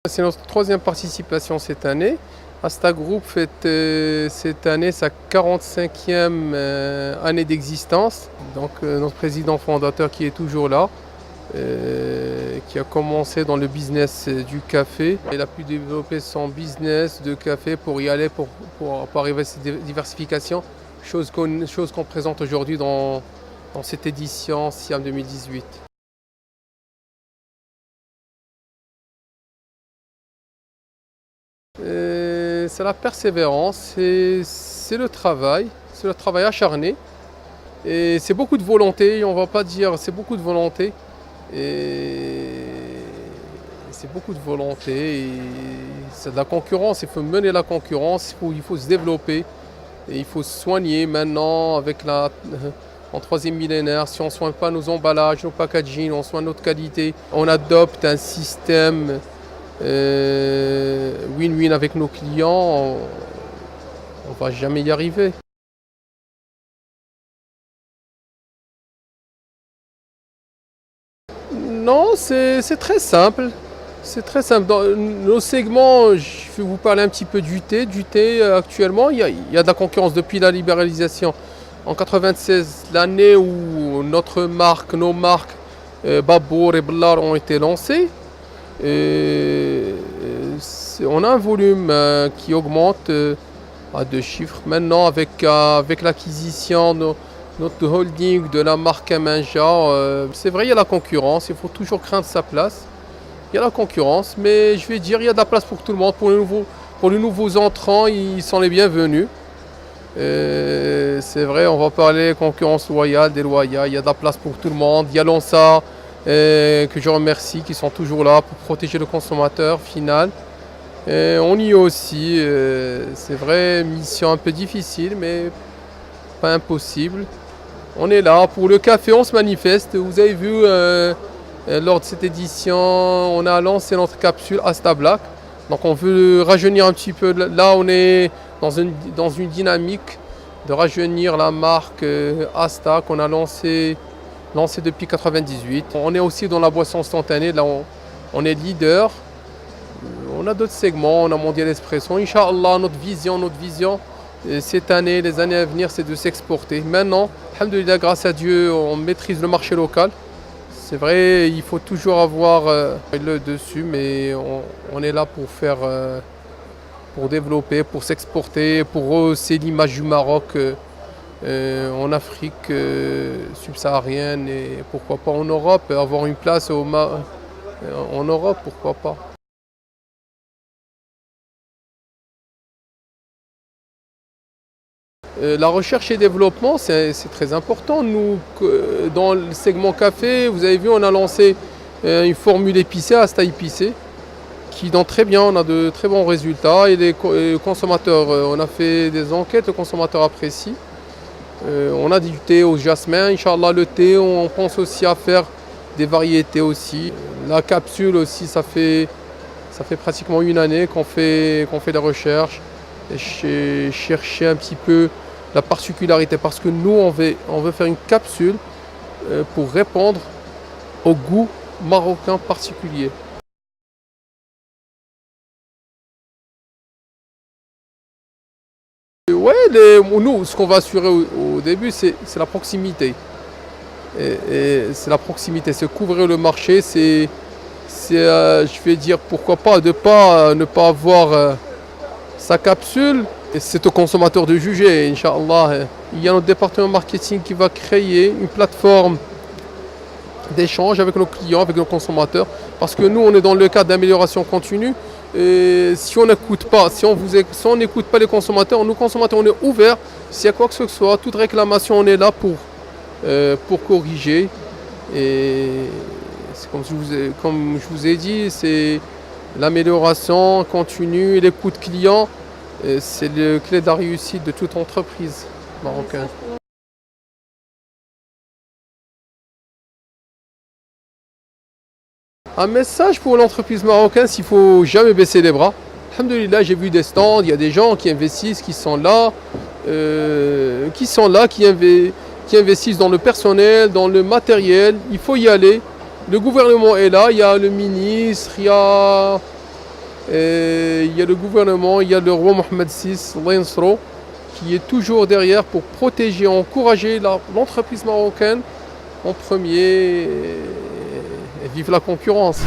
C'est notre troisième participation cette année. Asta Group fête cette année sa 45e année d'existence. Donc notre président fondateur qui est toujours là, qui a commencé dans le business du café. Il a pu développer son business de café pour y aller, pour arriver à cette diversification, chose qu'on présente aujourd'hui dans cette édition Siam 2018. C'est la persévérance, c'est le travail, acharné. Et c'est beaucoup de volonté, on ne va pas dire, c'est beaucoup de volonté. Et c'est beaucoup de volonté, et c'est de la concurrence, il faut mener la concurrence, il faut se développer. Et il faut se soigner maintenant en troisième millénaire. Si on ne soigne pas nos emballages, nos packaging, on soigne notre qualité, on adopte un système win-win avec nos clients, on ne va jamais y arriver. Non, c'est très simple. C'est très simple. Dans nos segments, je vais vous parler un petit peu du thé. Du thé, actuellement, il y a de la concurrence depuis la libéralisation. En 96, l'année où nos marques Babour et Blar ont été lancées, on a un volume qui augmente à deux chiffres. Maintenant, avec l'acquisition de notre holding de la marque Aminja, c'est vrai, il y a la concurrence, il faut toujours craindre sa place. Il y a la concurrence, mais je vais dire, il y a de la place pour tout le monde. Pour les nouveaux entrants, ils sont les bienvenus. C'est vrai, on va parler concurrence loyale, déloyale, il y a de la place pour tout le monde. Il y a l'ONSA, que je remercie, qui sont toujours là pour protéger le consommateur final. On y est aussi, c'est vrai, mission un peu difficile, mais pas impossible. On est là, pour le café, on se manifeste. Vous avez vu, lors de cette édition, on a lancé notre capsule Asta Black. Donc on veut rajeunir un petit peu. Là, on est dans une dynamique de rajeunir la marque Asta qu'on a lancée depuis 1998. On est aussi dans la boisson instantanée. Là, on est leader. On a d'autres segments. On a Mondial Espresso. Inch'Allah, notre vision, cette année, les années à venir, c'est de s'exporter. Maintenant, alhamdoulilah, grâce à Dieu, on maîtrise le marché local. C'est vrai, il faut toujours avoir le dessus, mais on est là pour développer, pour s'exporter, pour rehausser l'image du Maroc en Afrique subsaharienne et pourquoi pas en Europe, avoir une place en Europe, pourquoi pas. La recherche et développement, c'est très important. Nous, dans le segment café, vous avez vu, on a lancé une formule épicée, Asta épicée, qui donne très bien, on a de très bons résultats. Et les consommateurs, on a fait des enquêtes, le consommateur apprécie. On a du thé au jasmin, Inch'Allah, le thé, on pense aussi à faire des variétés aussi. La capsule aussi, ça fait pratiquement une année qu'on fait des recherches et chercher un petit peu la particularité, parce que nous, on veut faire une capsule pour répondre au goût marocain particulier. Ouais, nous, ce qu'on va assurer au début, c'est la proximité. Et c'est la proximité, c'est couvrir le marché, je vais dire, pourquoi pas, ne pas avoir sa capsule. Et c'est au consommateur de juger, Inch'Allah. Il y a notre département marketing qui va créer une plateforme d'échange avec nos clients, avec nos consommateurs. Parce que nous, on est dans le cadre d'amélioration continue. Et si on n'écoute pas, si on n'écoute pas les consommateurs, nous consommateurs, on est ouverts. S'il y a quoi que ce soit, toute réclamation, on est là pour corriger. Et c'est comme je vous ai dit, c'est l'amélioration continue et l'écoute client. C'est le clé de la réussite de toute entreprise marocaine. Un message pour l'entreprise marocaine, s'il ne faut jamais baisser les bras. Alhamdoulilah, j'ai vu des stands, il y a des gens qui investissent, qui sont là, qui investissent dans le personnel, dans le matériel. Il faut y aller. Le gouvernement est là, il y a le ministre, il y a Il y a le gouvernement, il y a le roi Mohamed VI, Allah yansro, qui est toujours derrière pour protéger, encourager l'entreprise marocaine en premier. Et vive la concurrence.